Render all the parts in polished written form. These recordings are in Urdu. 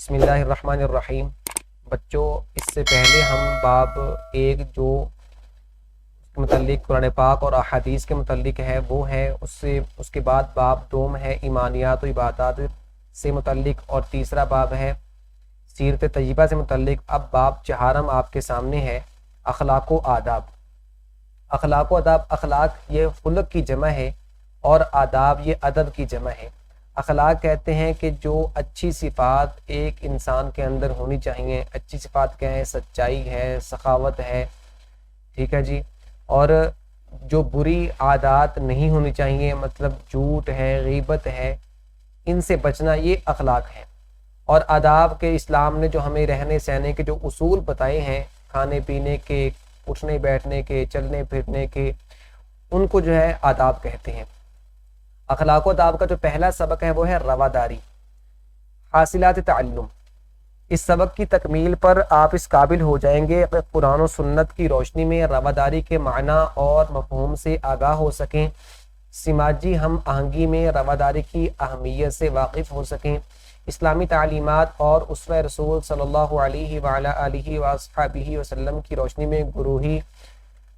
بسم اللہ الرحمن الرحیم۔ بچوں، اس سے پہلے ہم باب ایک جو اس کے متعلق قرآن پاک اور احادیث کے متعلق ہے وہ ہے، اس کے بعد باب دوم ہے ایمانیات و عبادات سے متعلق، اور تیسرا باب ہے سیرت طیبہ سے متعلق۔ اب باب چہارم آپ کے سامنے ہے، اخلاق و آداب۔ اخلاق و آداب، اخلاق یہ خلق کی جمع ہے اور آداب یہ ادب کی جمع ہے۔ اخلاق کہتے ہیں کہ جو اچھی صفات ایک انسان کے اندر ہونی چاہیے۔ اچھی صفات کیا ہے؟ سچائی ہے، سخاوت ہے، ٹھیک ہے جی، اور جو بری عادات نہیں ہونی چاہیے، مطلب جھوٹ ہے، غیبت ہے، ان سے بچنا، یہ اخلاق ہے۔ اور آداب کے اسلام نے جو ہمیں رہنے سہنے کے جو اصول بتائے ہیں، کھانے پینے کے، اٹھنے بیٹھنے کے، چلنے پھرنے کے، ان کو جو ہے آداب کہتے ہیں۔ اخلاق و آداب کا جو پہلا سبق ہے وہ ہے رواداری، حاصلات تعلم۔ اس سبق کی تکمیل پر آپ اس قابل ہو جائیں گے کہ قرآن و سنت کی روشنی میں رواداری کے معنی اور مفہوم سے آگاہ ہو سکیں، سماجی ہم آہنگی میں رواداری کی اہمیت سے واقف ہو سکیں، اسلامی تعلیمات اور اسوہ رسول صلی اللہ علیہ وعلی آلہ وصحبہ وسلم کی روشنی میں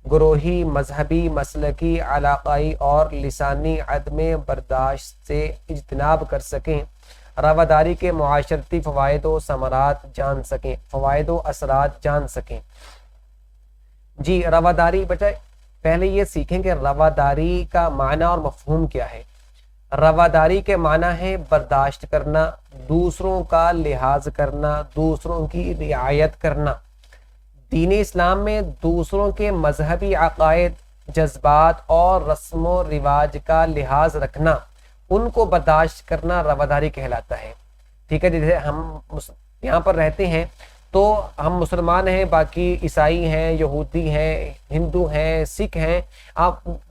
گروہی، مذہبی، مسلکی، علاقائی اور لسانی عدم برداشت سے اجتناب کر سکیں، رواداری کے معاشرتی فوائد و ثمرات جان سکیں، فوائد و اثرات جان سکیں۔ جی، رواداری بچہ پہلے یہ سیکھیں کہ رواداری کا معنی اور مفہوم کیا ہے۔ رواداری کے معنی ہے برداشت کرنا، دوسروں کا لحاظ کرنا، دوسروں کی رعایت کرنا۔ دین اسلام میں دوسروں کے مذہبی عقائد، جذبات اور رسم و رواج کا لحاظ رکھنا، ان کو برداشت کرنا رواداری کہلاتا ہے، ٹھیک ہے۔ جیسے ہم یہاں پر رہتے ہیں تو ہم مسلمان ہیں، باقی عیسائی ہیں، یہودی ہیں، ہندو ہیں، سکھ ہیں،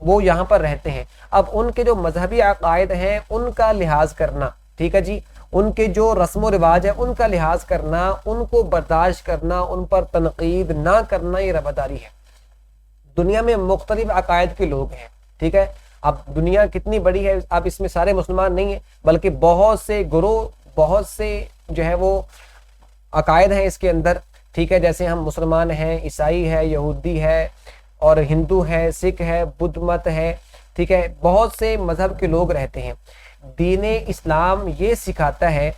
وہ یہاں پر رہتے ہیں۔ اب ان کے جو مذہبی عقائد ہیں ان کا لحاظ کرنا، ٹھیک ہے جی، ان کے جو رسم و رواج ہے ان کا لحاظ کرنا، ان کو برداشت کرنا، ان پر تنقید نہ کرنا، یہ رواداری ہے۔ دنیا میں مختلف عقائد کے لوگ ہیں، ٹھیک ہے۔ اب دنیا کتنی بڑی ہے، اب اس میں سارے مسلمان نہیں ہیں، بلکہ بہت سے گروہ، بہت سے جو ہے وہ عقائد ہیں اس کے اندر، ٹھیک ہے۔ جیسے ہم مسلمان ہیں، عیسائی ہے، یہودی ہے، اور ہندو ہے، سکھ ہے، بدھ مت ہے، ٹھیک ہے، بہت سے مذہب کے لوگ رہتے ہیں۔ دین اسلام یہ سکھاتا ہے،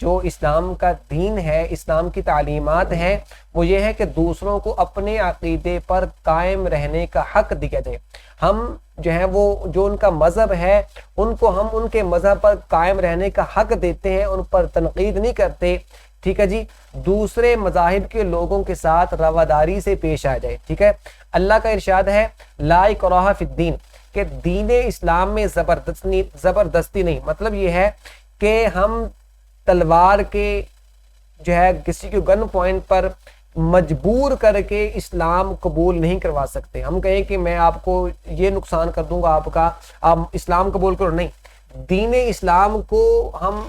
جو اسلام کا دین ہے، اسلام کی تعلیمات ہیں، وہ یہ ہے کہ دوسروں کو اپنے عقیدے پر قائم رہنے کا حق دیا جائے۔ ہم جو ہے وہ جو ان کا مذہب ہے ان کو ہم ان کے مذہب پر قائم رہنے کا حق دیتے ہیں، ان پر تنقید نہیں کرتے، ٹھیک ہے جی۔ دوسرے مذاہب کے لوگوں کے ساتھ رواداری سے پیش آ جائے، ٹھیک ہے۔ اللہ کا ارشاد ہے لا اکراہ فی الدین، کہ دین اسلام میں زبردستی نہیں، مطلب یہ ہے کہ ہم تلوار کے جو ہے کسی کو گن پوائنٹ پر مجبور کر کے اسلام قبول نہیں کروا سکتے۔ ہم کہیں کہ میں آپ کو یہ نقصان کر دوں گا آپ کا، آپ اسلام قبول کرو، نہیں۔ دین اسلام کو ہم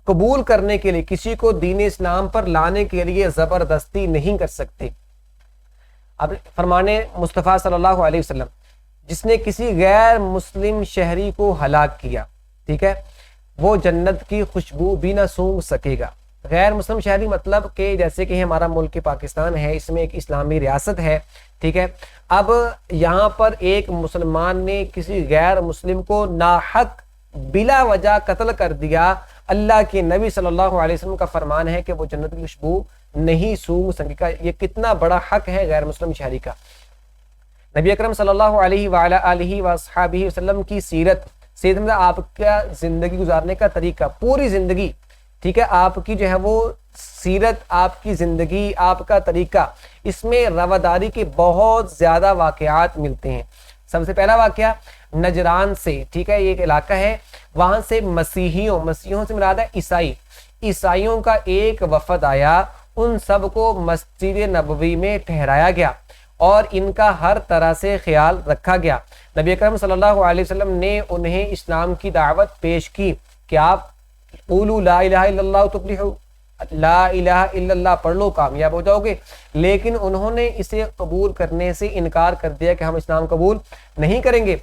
قبول کرنے کے لیے، کسی کو دین اسلام پر لانے کے لیے زبردستی نہیں کر سکتے۔ اب فرمانے مصطفیٰ صلی اللہ علیہ وسلم، جس نے کسی غیر مسلم شہری کو ہلاک کیا، ٹھیک ہے، وہ جنت کی خوشبو بھی نہ سونگھ سکے گا۔ غیر مسلم شہری مطلب کہ جیسے کہ ہمارا ملک پاکستان ہے، اس میں ایک اسلامی ریاست ہے، ٹھیک ہے۔ اب یہاں پر ایک مسلمان نے کسی غیر مسلم کو ناحق بلا وجہ قتل کر دیا، اللہ کے نبی صلی اللہ علیہ وسلم کا فرمان ہے کہ وہ جنت کی خوشبو نہیں سونگھ سکے گا۔ یہ کتنا بڑا حق ہے غیر مسلم شہری کا۔ نبی اکرم صلی اللہ علیہ وعلی آلہ وصحبہ وسلم کی سیرت میں آپ کا زندگی گزارنے کا طریقہ، پوری زندگی، ٹھیک ہے، آپ کی جو ہے وہ سیرت، آپ کی زندگی، آپ کا طریقہ، اس میں رواداری کے بہت زیادہ واقعات ملتے ہیں۔ سب سے پہلا واقعہ نجران سے، ٹھیک ہے، یہ ایک علاقہ ہے، وہاں سے مسیحیوں سے مراد ہے عیسائیوں کا ایک وفد آیا، ان سب کو مسجد نبوی میں ٹھہرایا گیا اور ان کا ہر طرح سے خیال رکھا گیا۔ نبی اکرم صلی اللہ علیہ وسلم نے انہیں اسلام کی دعوت پیش کی کہ آپ قولوا لا الہ الا اللہ تفلحوا، لا الہ الا اللہ پڑھ لو کامیاب ہو جاؤ گے، لیکن انہوں نے اسے قبول کرنے سے انکار کر دیا کہ ہم اسلام قبول نہیں کریں گے۔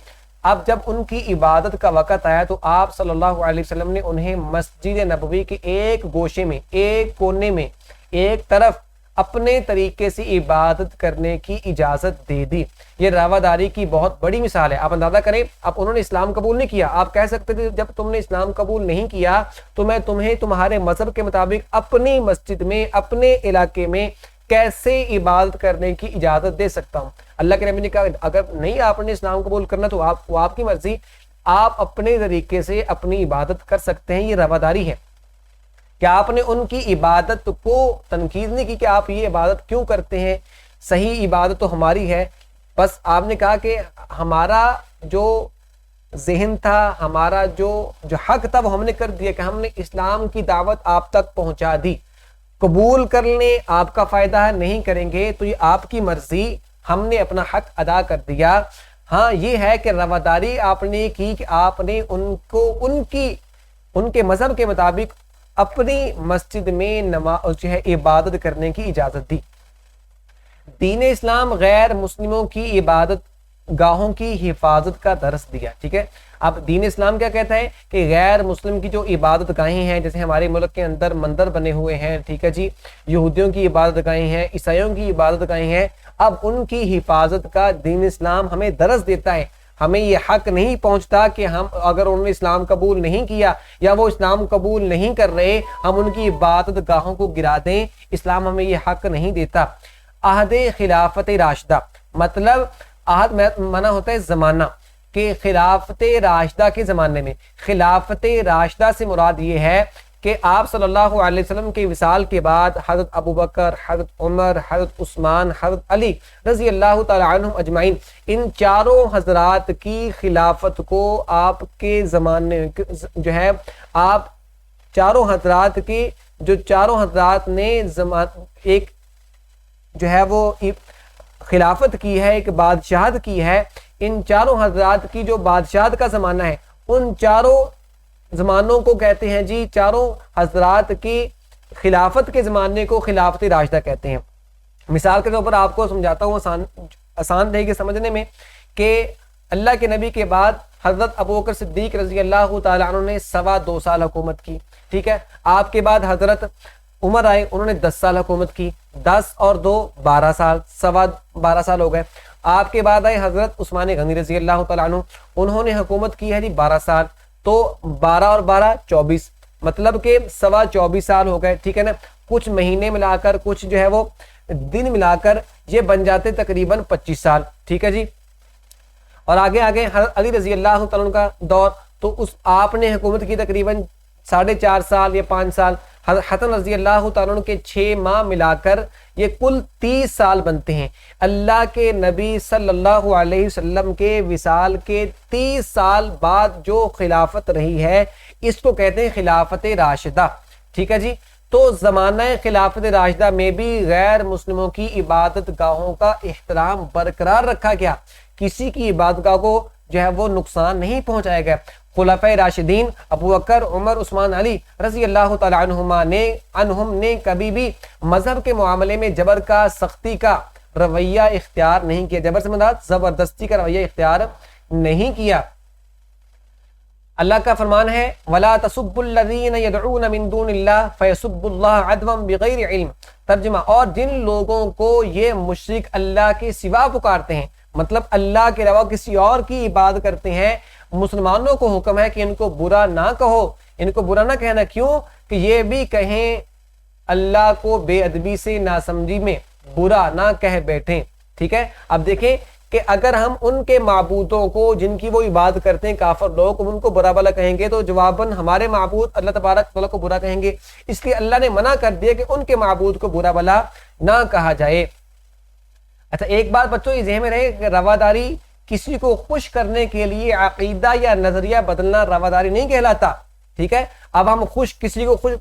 اب جب ان کی عبادت کا وقت آیا تو آپ صلی اللہ علیہ وسلم نے انہیں مسجد نبوی کے ایک گوشے میں، ایک کونے میں، ایک طرف اپنے طریقے سے عبادت کرنے کی اجازت دے دی۔ یہ رواداری کی بہت بڑی مثال ہے۔ آپ اندازہ کریں، اب انہوں نے اسلام قبول نہیں کیا، آپ کہہ سکتے تھے جب تم نے اسلام قبول نہیں کیا تو میں تمہیں تمہارے مذہب کے مطابق اپنی مسجد میں، اپنے علاقے میں کیسے عبادت کرنے کی اجازت دے سکتا ہوں؟ اللہ کے نبی نے کہا اگر نہیں آپ نے اسلام قبول کرنا تو آپ کی مرضی، آپ اپنے طریقے سے اپنی عبادت کر سکتے ہیں۔ یہ رواداری ہے کہ آپ نے ان کی عبادت کو تنقید نہیں کی کہ آپ یہ عبادت کیوں کرتے ہیں، صحیح عبادت تو ہماری ہے۔ بس آپ نے کہا کہ ہمارا جو ذہن تھا، ہمارا جو حق تھا وہ ہم نے کر دیا کہ ہم نے اسلام کی دعوت آپ تک پہنچا دی، قبول کر لیں آپ کا فائدہ ہے، نہیں کریں گے تو یہ آپ کی مرضی، ہم نے اپنا حق ادا کر دیا۔ ہاں یہ ہے کہ رواداری آپ نے کی کہ آپ نے ان کو ان کے مذہب کے مطابق اپنی مسجد میں نماز عبادت کرنے کی اجازت دی۔ دین اسلام غیر مسلموں کی عبادت گاہوں کی حفاظت کا درس دیا، ٹھیک ہے۔ اب دین اسلام کیا کہتا ہے کہ غیر مسلم کی جو عبادت گاہیں ہیں، جیسے ہمارے ملک کے اندر مندر بنے ہوئے ہیں، ٹھیک ہے جی، یہودیوں کی عبادت گاہیں ہیں، عیسائیوں کی عبادت گاہیں ہیں، اب ان کی حفاظت کا دین اسلام ہمیں درس دیتا ہے۔ ہمیں یہ حق نہیں پہنچتا کہ ہم اگر انہوں نے اسلام قبول نہیں کیا یا وہ اسلام قبول نہیں کر رہے ہم ان کی عبادت گاہوں کو گرا دیں، اسلام ہمیں یہ حق نہیں دیتا۔ عہد خلافت راشدہ، مطلب عہد منع ہوتا ہے زمانہ، کہ خلافت راشدہ کے زمانے میں، خلافت راشدہ سے مراد یہ ہے کہ آپ صلی اللہ علیہ وسلم کے وصال کے بعد حضرت ابوبکر، حضرت عمر، حضرت عثمان، حضرت علی رضی اللہ تعالی عنہم اجمعین، ان چاروں حضرات کی خلافت کو آپ کے زمانے جو ہے، آپ چاروں حضرات کی جو چاروں حضرات نے ایک جو ہے وہ خلافت کی ہے، ایک بادشاہت کی ہے، ان چاروں حضرات کی جو بادشاہت کا زمانہ ہے، ان چاروں زمانوں کو کہتے ہیں جی، چاروں حضرات کی خلافت کے زمانے کو خلافت راشدہ کہتے ہیں۔ مثال کے طور پر آپ کو سمجھاتا ہوں آسان رہے گی سمجھنے میں، کہ اللہ کے نبی کے بعد حضرت ابوبکر صدیق رضی اللہ تعالیٰ عنہ نے 2.25 سال حکومت کی، ٹھیک ہے۔ آپ کے بعد حضرت عمر آئے، انہوں نے 10 سال حکومت کی، 10 اور 2 12 سال، 12.25 سال ہو گئے۔ آپ کے بعد آئے حضرت عثمان غنی رضی اللہ تعالیٰ عنہ، انہوں نے حکومت کی ہے جی 12 سال، تو 12 اور 12 24، مطلب کہ 24.25 سال ہو گئے، ٹھیک ہے نا۔ کچھ مہینے ملا کر، کچھ جو ہے وہ دن ملا کر یہ بن جاتے تقریباً 25 سال، ٹھیک ہے جی۔ اور آگے حضرت علی رضی اللہ تعالیٰ عنہ کا دور، تو آپ نے حکومت کی تقریباً 4.5 سال یا 5 سال۔ حسن رضی اللہ تعالیٰ عنہ کے 6 ماہ ملا کر یہ کل 30 سال بنتے ہیں۔ اللہ کے نبی صلی اللہ علیہ وسلم کے وصال کے 30 سال بعد جو خلافت رہی ہے اس کو کہتے ہیں خلافت راشدہ، ٹھیک ہے جی۔ تو زمانہ خلافت راشدہ میں بھی غیر مسلموں کی عبادت گاہوں کا احترام برقرار رکھا گیا، کسی کی عبادت گاہ کو جو ہے وہ نقصان نہیں پہنچایا گیا۔ خلفائے راشدین ابو بکر، عمر، عثمان، علی رضی اللہ تعالی عنہم نے کبھی بھی مذہب کے معاملے میں جبر کا، سختی کا رویہ اختیار نہیں کیا، جبر سے مراد زبردستی کا رویہ اختیار نہیں کیا۔ اللہ کا فرمان ہے وَلَا تَسُبُّوا الَّذِينَ يَدْعُونَ مِن دُونِ اللَّهِ فَيَسُبُّوا اللَّهَ عَدْوًا بِغَيْرِ علم، ترجمہ، اور جن لوگوں کو یہ مشرک اللہ کے سوا پکارتے ہیں، مطلب اللہ کے علاوہ کسی اور کی عبادت کرتے ہیں، مسلمانوں کو حکم ہے کہ ان کو برا نہ کہو، ان کو برا نہ کہنا، کیوں کہ یہ بھی کہیں اللہ کو بے ادبی سے، ناسمجھی میں برا نہ کہہ بیٹھیں، ٹھیک ہے۔ اب دیکھیں کہ اگر ہم ان کے معبودوں کو جن کی وہ عبادت کرتے ہیں کافر لوگ، ان کو برا بلا کہیں گے تو جواباً ہمارے معبود اللہ تبارک تعالیٰ کو برا کہیں گے، اس لیے اللہ نے منع کر دیا کہ ان کے معبود کو برا بلا نہ کہا جائے۔ اچھا ایک بات بچوں یہ ذہن میں رہے کہ رواداری کسی کو خوش کرنے کے لیے عقیدہ یا نظریہ بدلنا رواداری نہیں کہلاتا، ٹھیک ہے۔ اب ہم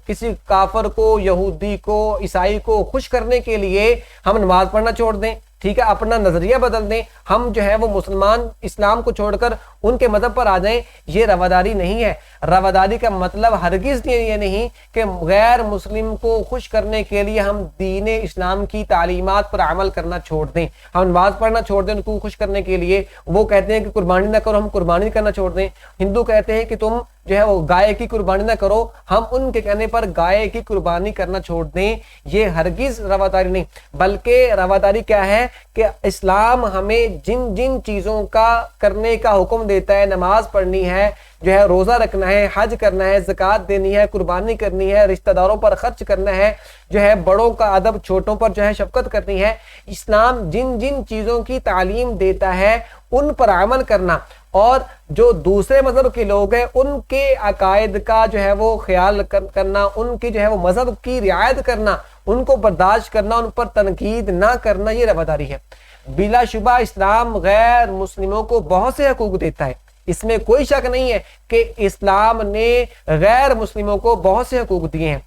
کسی کافر کو، یہودی کو، عیسائی کو خوش کرنے کے لیے ہم نماز پڑھنا چھوڑ دیں، ٹھیک ہے، اپنا نظریہ بدل دیں، ہم جو ہے وہ مسلمان اسلام کو چھوڑ کر ان کے مذہب پر آ جائیں، یہ رواداری نہیں ہے۔ رواداری کا مطلب ہرگز یہ نہیں کہ غیر مسلم کو خوش کرنے کے لیے ہم دین اسلام کی تعلیمات پر عمل کرنا چھوڑ دیں، ہم نماز پڑھنا چھوڑ دیں ان کو خوش کرنے کے لیے۔ وہ کہتے ہیں کہ قربانی نہ کرو، ہم قربانی کرنا چھوڑ دیں۔ ہندو کہتے ہیں کہ تم جو ہے وہ گائے کی قربانی نہ کرو، ہم ان کے کہنے پر گائے کی قربانی کرنا چھوڑ دیں، یہ ہرگز رواداری نہیں۔ بلکہ رواداری کیا ہے کہ اسلام ہمیں جن جن چیزوں کا کرنے کا حکم دیتا ہے، نماز پڑھنی ہے، جو ہے روزہ رکھنا ہے، حج کرنا ہے، زکوٰۃ دینی ہے، قربانی کرنی ہے، رشتہ داروں پر خرچ کرنا ہے، جو ہے بڑوں کا ادب، چھوٹوں پر جو ہے شفقت کرنی ہے، اسلام جن جن چیزوں کی تعلیم دیتا ہے ان پر عمل کرنا، اور جو دوسرے مذہب کے لوگ ہیں ان کے عقائد کا جو ہے وہ خیال کرنا، ان کی جو ہے وہ مذہب کی رعایت کرنا، ان کو برداشت کرنا، ان پر تنقید نہ کرنا، یہ رواداری ہے۔ بلا شبہ اسلام غیر مسلموں کو بہت سے حقوق دیتا ہے، اس میں کوئی شک نہیں ہے کہ اسلام نے غیر مسلموں کو بہت سے حقوق دیے ہیں۔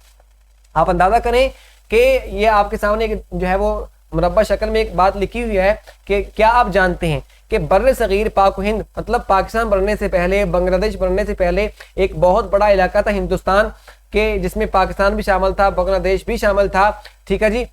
آپ اندازہ کریں کہ یہ آپ کے سامنے جو ہے وہ مربع شکل میں ایک بات لکھی ہوئی ہے کہ کیا آپ جانتے ہیں کہ بر صغیر پاک و ہند، مطلب پاکستان بننے سے پہلے، بنگلہ دیش بننے سے پہلے ایک بہت بڑا علاقہ تھا ہندوستان کے، جس میں پاکستان بھی شامل تھا، بنگلہ دیش بھی شامل تھا، ٹھیک ہے جی۔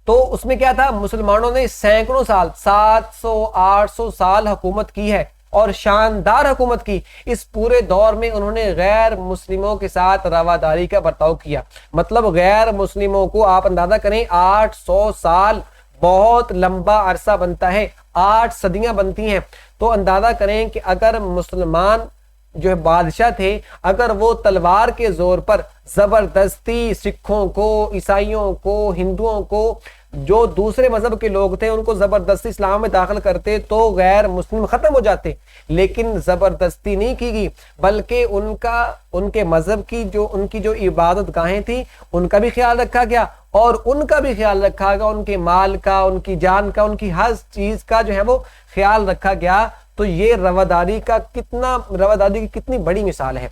تو اس میں کیا تھا، مسلمانوں نے سینکڑوں سال، 700-800 سال حکومت کی ہے، اور شاندار حکومت کی۔ اس پورے دور میں انہوں نے غیر مسلموں کے ساتھ رواداری کا برتاؤ کیا، مطلب غیر مسلموں کو آپ اندازہ کریں 800 سال بہت لمبا عرصہ بنتا ہے، 8 صدیاں بنتی ہیں، تو اندازہ کریں کہ اگر مسلمان جو ہے بادشاہ تھے، اگر وہ تلوار کے زور پر زبردستی سکھوں کو، عیسائیوں کو، ہندوؤں کو، جو دوسرے مذہب کے لوگ تھے ان کو زبردستی اسلام میں داخل کرتے تو غیر مسلم ختم ہو جاتے، لیکن زبردستی نہیں کی گئی، بلکہ ان کے مذہب کی ان کی جو عبادت گاہیں تھیں ان کا بھی خیال رکھا گیا، اور ان کا بھی خیال رکھا گیا، ان کے مال کا، ان کی جان کا، ان کی ہر چیز کا جو ہے وہ خیال رکھا گیا۔ تو یہ رواداری کی کتنی بڑی مثال ہے۔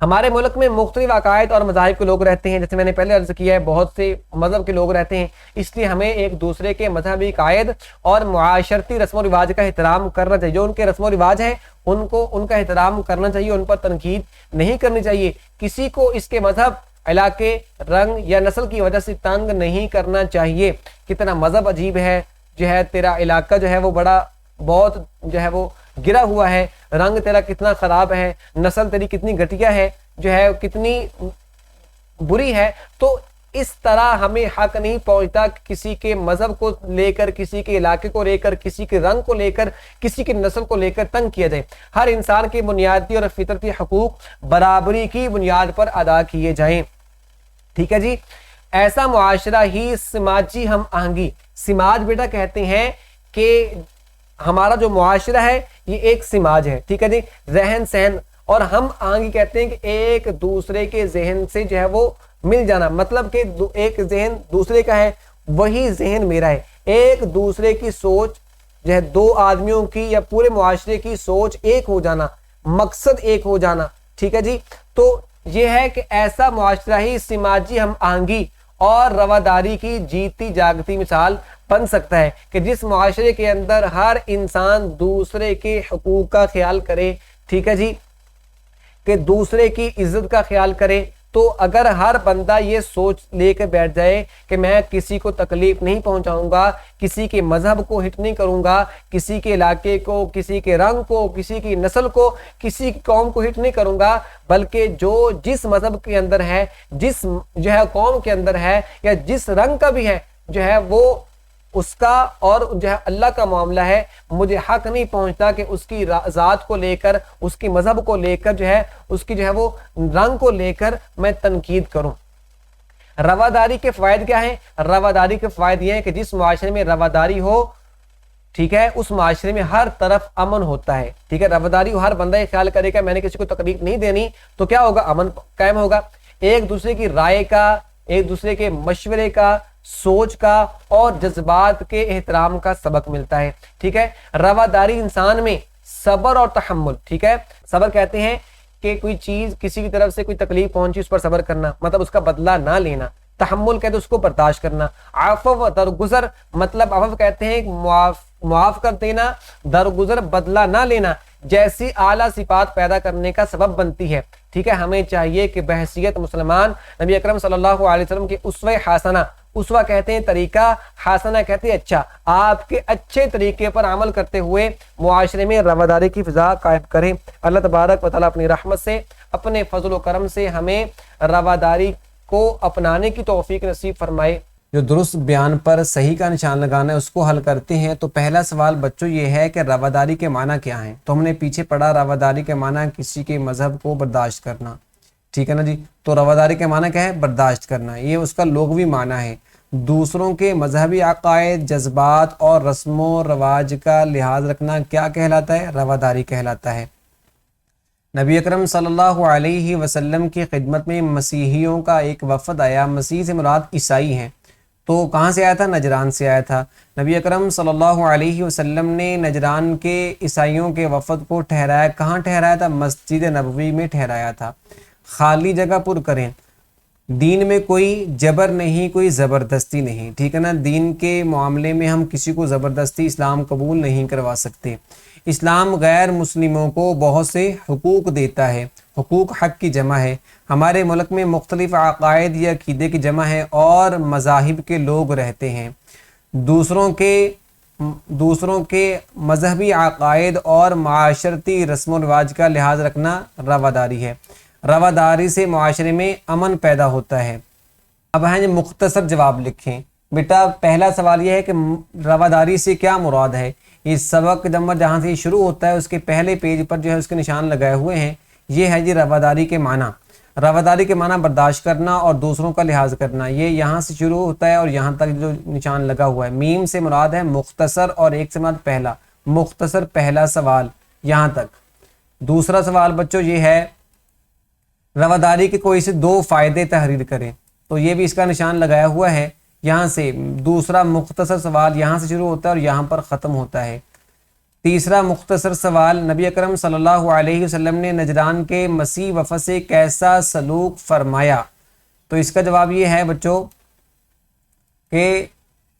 ہمارے ملک میں مختلف عقائد اور مذاہب کے لوگ رہتے ہیں، جیسے میں نے پہلے عرض کیا ہے، بہت سے مذہب کے لوگ رہتے ہیں، اس لیے ہمیں ایک دوسرے کے مذہبی عقائد اور معاشرتی رسم و رواج کا احترام کرنا چاہیے۔ جو ان کے رسم و رواج ہیں ان کا احترام کرنا چاہیے، ان پر تنقید نہیں کرنی چاہیے، کسی کو اس کے مذہب، علاقے، رنگ یا نسل کی وجہ سے تنگ نہیں کرنا چاہیے۔ کتنا مذہب عجیب ہے، جو ہے تیرا علاقہ جو ہے وہ بہت جو ہے وہ گرا ہوا ہے، رنگ تیرا کتنا خراب ہے، نسل تیری کتنی گھٹیا ہے، جو ہے کتنی بری ہے، تو اس طرح ہمیں حق نہیں پہنچتا کہ کسی کے مذہب کو لے کر، کسی کے علاقے کو لے کر، کسی کے رنگ کو لے کر، کسی کی نسل کو لے کر تنگ کیا جائے۔ ہر انسان کے بنیادی اور فطرتی حقوق برابری کی بنیاد پر ادا کیے جائیں، ٹھیک ہے جی۔ ایسا معاشرہ ہی سماجی ہم آہنگی، سماج بیٹا کہتے ہیں کہ ہمارا جو معاشرہ ہے یہ ایک سماج ہے، ٹھیک ہے جی، رہن سہن، اور ہم آہنگی کہتے ہیں کہ ایک دوسرے کے ذہن سے جو ہے وہ مل جانا، مطلب کہ ایک ذہن دوسرے کا ہے وہی ذہن میرا ہے، ایک دوسرے کی سوچ جو ہے، دو آدمیوں کی یا پورے معاشرے کی سوچ ایک ہو جانا، مقصد ایک ہو جانا، ٹھیک ہے جی۔ تو یہ ہے کہ ایسا معاشرہ ہی سماجی ہم آہنگی اور رواداری کی جیتی جاگتی مثال بن سکتا ہے، کہ جس معاشرے کے اندر ہر انسان دوسرے کے حقوق کا خیال کرے، ٹھیک ہے جی، کہ دوسرے کی عزت کا خیال کرے۔ تو اگر ہر بندہ یہ سوچ لے کے بیٹھ جائے کہ میں کسی کو تکلیف نہیں پہنچاؤں گا، کسی کے مذہب کو ہٹ نہیں کروں گا، کسی کے علاقے کو، کسی کے رنگ کو، کسی کی نسل کو، کسی کی قوم کو ہٹ نہیں کروں گا، بلکہ جو جس مذہب کے اندر ہے، جس جو ہے قوم کے اندر ہے، یا جس رنگ کا بھی ہے، جو ہے وہ اس کا اور جو ہے اللہ کا معاملہ ہے، مجھے حق نہیں پہنچتا کہ اس کی ذات کو لے کر، اس کی مذہب کو لے کر، جو ہے اس کی جو ہے وہ رنگ کو لے کر میں تنقید کروں۔ رواداری کے فوائد کیا ہیں؟ رواداری کے فوائد یہ ہیں کہ جس معاشرے میں رواداری ہو، ٹھیک ہے، اس معاشرے میں ہر طرف امن ہوتا ہے، ٹھیک ہے، رواداری ہو، ہر بندہ یہ خیال کرے گا میں نے کسی کو تکلیف نہیں دینی، تو کیا ہوگا؟ امن قائم ہوگا، ایک دوسرے کی رائے کا، ایک دوسرے کے مشورے کا، سوچ کا اور جذبات کے احترام کا سبق ملتا ہے، ٹھیک ہے۔ رواداری انسان میں صبر اور تحمل، ٹھیک ہے، صبر کہتے ہیں کہ کوئی چیز، کسی کی طرف سے کوئی تکلیف پہنچی اس پر صبر کرنا، مطلب اس کا بدلہ نہ لینا، تحمل کہتے ہیں اس کو برداشت کرنا، عفو درگزر مطلب عفو کہتے ہیں معاف کر دینا، درگزر بدلہ نہ لینا، جیسی اعلیٰ صفات پیدا کرنے کا سبب بنتی ہے۔ ٹھیک ہے، ہمیں چاہیے کہ بحیثیت مسلمان نبی اکرم صلی اللہ علیہ وسلم کی اسوہ حسنہ، اسوہ کہتے ہیں طریقہ، حسنہ کہتے ہیں اچھا، آپ کے اچھے طریقے پر عمل کرتے ہوئے معاشرے میں رواداری کی فضا قائم کریں۔ اللہ تبارک و تعالیٰ اپنی رحمت سے، اپنے فضل و کرم سے ہمیں رواداری کو اپنانے کی توفیق نصیب فرمائے۔ جو درست بیان پر صحیح کا نشان لگانا ہے اس کو حل کرتے ہیں۔ تو پہلا سوال بچوں یہ ہے کہ رواداری کے معنی کیا ہیں؟ تو ہم نے پیچھے پڑھا رواداری کے معنی کسی کے مذہب کو برداشت کرنا، ٹھیک ہے نا جی۔ تو رواداری کے معنی کیا ہے؟ برداشت کرنا، یہ اس کا لغوی معنی ہے۔ دوسروں کے مذہبی عقائد، جذبات اور رسم و رواج کا لحاظ رکھنا کیا کہلاتا ہے؟ رواداری کہلاتا ہے۔ نبی اکرم صلی اللہ علیہ وسلم کی خدمت میں مسیحیوں کا ایک وفد آیا۔ مسیح سے مراد عیسائی ہیں، تو کہاں سے آیا تھا؟ نجران سے آیا تھا۔ نبی اکرم صلی اللہ علیہ وسلم نے نجران کے عیسائیوں کے وفد کو ٹھہرایا، کہاں ٹھہرایا تھا؟ مسجد نبوی میں ٹھہرایا تھا۔ خالی جگہ پر کریں، دین میں کوئی جبر نہیں، کوئی زبردستی نہیں، ٹھیک ہے نا۔ دین کے معاملے میں ہم کسی کو زبردستی اسلام قبول نہیں کروا سکتے۔ اسلام غیر مسلموں کو بہت سے حقوق دیتا ہے، حقوق حق کی جمع ہے۔ ہمارے ملک میں مختلف عقائد یا عقیدے کی جمع ہے اور مذاہب کے لوگ رہتے ہیں۔ دوسروں کے مذہبی عقائد اور معاشرتی رسم و رواج کا لحاظ رکھنا رواداری ہے۔ رواداری سے معاشرے میں امن پیدا ہوتا ہے۔ اب ہیں مختصر جواب لکھیں۔ بیٹا پہلا سوال یہ ہے کہ رواداری سے کیا مراد ہے؟ یہ سبق نمبر جہاں سے شروع ہوتا ہے اس کے پہلے پیج پر جو ہے اس کے نشان لگائے ہوئے ہیں۔ یہ ہے جی رواداری کے معنی۔ رواداری کے معنی برداشت کرنا اور دوسروں کا لحاظ کرنا، یہ یہاں سے شروع ہوتا ہے اور یہاں تک جو نشان لگا ہوا ہے۔ میم سے مراد ہے مختصر اور ایک سے مراد پہلا، مختصر پہلا سوال یہاں تک۔ دوسرا سوال بچوں یہ ہے رواداری کے کوئی سے دو فائدے تحریر کریں، تو یہ بھی اس کا نشان لگایا ہوا ہے یہاں سے۔ دوسرا مختصر سوال یہاں سے شروع ہوتا ہے اور یہاں پر ختم ہوتا ہے۔ تیسرا مختصر سوال نبی اکرم صلی اللہ علیہ وسلم نے نجران کے مسیح وفد سے کیسا سلوک فرمایا؟ تو اس کا جواب یہ ہے بچوں کہ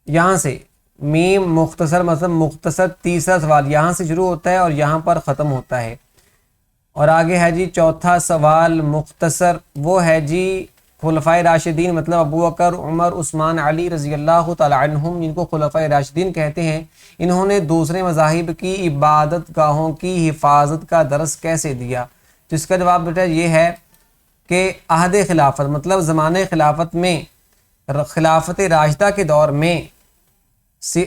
یہاں سے میم مختصر مطلب مختصر، تیسرا سوال یہاں سے شروع ہوتا ہے اور یہاں پر ختم ہوتا ہے۔ اور آگے ہے جی چوتھا سوال مختصر، وہ ہے جی خلفائے راشدین مطلب ابو بکر، عمر، عثمان، علی رضی اللہ تعالی عنہم، جن کو خلفائے راشدین کہتے ہیں، انہوں نے دوسرے مذاہب کی عبادت گاہوں کی حفاظت کا درس کیسے دیا؟ تو اس کا جواب بیٹا یہ ہے کہ عہد خلافت مطلب زمانے خلافت میں، خلافت راشدہ کے دور میں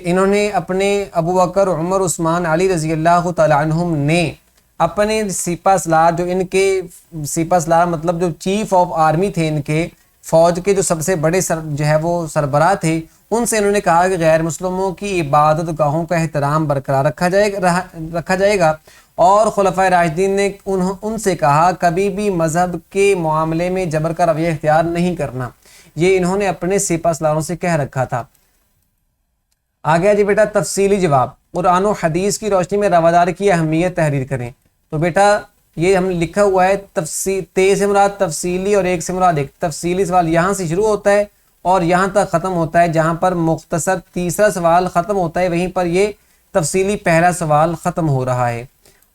انہوں نے اپنے ابو بکر، عمر، عثمان، علی رضی اللہ تعالی عنہم نے اپنے سپہ سالار، جو ان کے سپہ سالار مطلب جو چیف آف آرمی تھے، ان کے فوج کے جو سب سے بڑے جو ہے وہ سربراہ تھے، ان سے انہوں نے کہا کہ غیر مسلموں کی عبادت گاہوں کا احترام برقرار رکھا جائے گا، اور خلفائے راشدین نے ان سے کہا کبھی بھی مذہب کے معاملے میں جبر کا رویہ اختیار نہیں کرنا۔ یہ انہوں نے اپنے سپہ سالاروں سے کہہ رکھا تھا۔ آگے جی بیٹا تفصیلی جواب، قرآن و حدیث کی روشنی میں رواداری کی اہمیت تحریر کریں۔ تو بیٹا یہ ہم لکھا ہوا ہے تے سے مراد تفصیلی اور ایک سے مراد ایک۔ تفصیلی سوال یہاں سے شروع ہوتا ہے اور یہاں تک ختم ہوتا ہے، جہاں پر مختصر تیسرا سوال ختم ہوتا ہے وہیں پر یہ تفصیلی پہلا سوال ختم ہو رہا ہے۔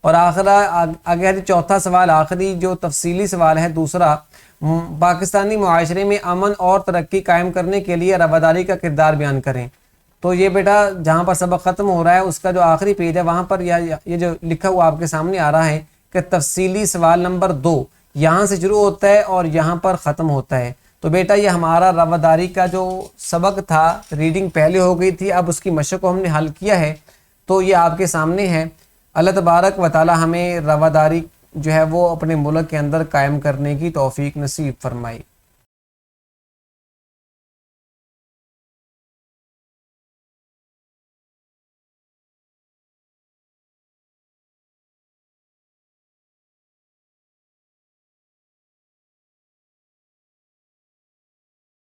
اور آگے چوتھا سوال آخری جو تفصیلی سوال ہے دوسرا، پاکستانی معاشرے میں امن اور ترقی قائم کرنے کے لیے رواداری کا کردار بیان کریں۔ تو یہ بیٹا جہاں پر سبق ختم ہو رہا ہے اس کا جو آخری پیج ہے وہاں پر یہ جو لکھا ہوا آپ کے سامنے آ رہا ہے کہ تفصیلی سوال نمبر 2 یہاں سے شروع ہوتا ہے اور یہاں پر ختم ہوتا ہے۔ تو بیٹا یہ ہمارا رواداری کا جو سبق تھا، ریڈنگ پہلے ہو گئی تھی، اب اس کی مشق کو ہم نے حل کیا ہے، تو یہ آپ کے سامنے ہے۔ اللہ تبارک و تعالی ہمیں رواداری جو ہے وہ اپنے ملک کے اندر قائم کرنے کی توفیق نصیب فرمائے۔